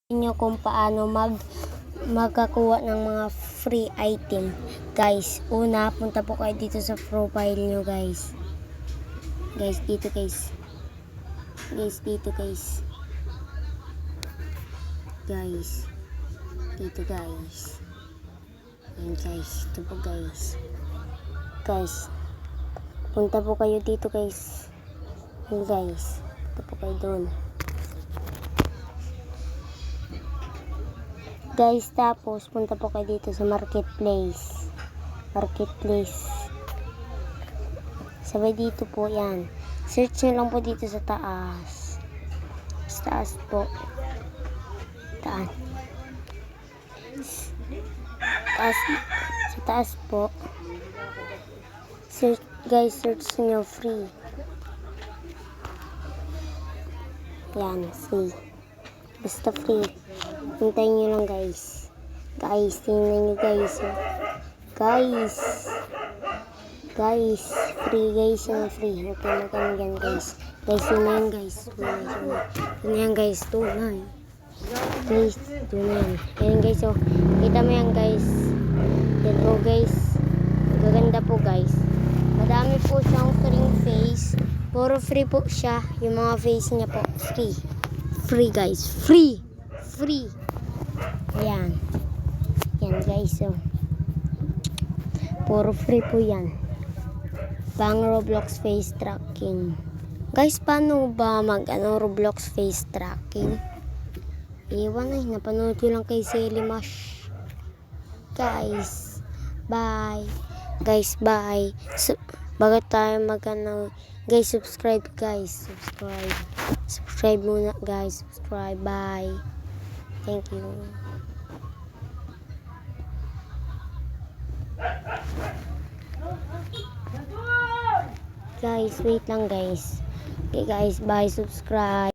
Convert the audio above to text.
Nyo kung paano magkakuha ng mga free item. Guys, una, punta po kayo dito sa profile nyo, guys. Guys, dito, guys. Guys, dito, guys. Guys. Dito, guys. Ayan, guys. Ito po, guys. Guys. Punta po kayo dito, guys. Ayan, guys. Punta po kayo doon. Guys, tapos punta po kayo dito sa marketplace. Sabay dito po yan. Search nyo lang po dito sa taas. Sa taas po. Taas. Sa taas po. Search, guys, search nyo free. Yan, free. Basta free. Hintayin nyo lang, guys. Guys, tingnan nyo, guys. Guys, free, guys. Yung free. Hintayin mo kami dyan, guys. Guys, yun na yan, guys. Yun na yan, guys. Tunay. Guys, yun na yan. Yan, guys, oh. Kita mo yan, guys. Yan po, guys. Gaganda po, guys. Madami po siyang free face. Puro free po siya. Yung mga face niya po. Free. Free, guys. Free. Ayan. Yan, guys. So, puro free po yan. Pang Roblox face tracking. Guys, paano ba Roblox face tracking? Iwan ay. Napanood ko lang kay Selimash. Guys, bye. Guys, bye. Bago tayo guys, subscribe, guys. Subscribe muna, guys. Subscribe. Bye. Thank you. Guys, wait lang, guys. Okay, guys. Bye. Subscribe.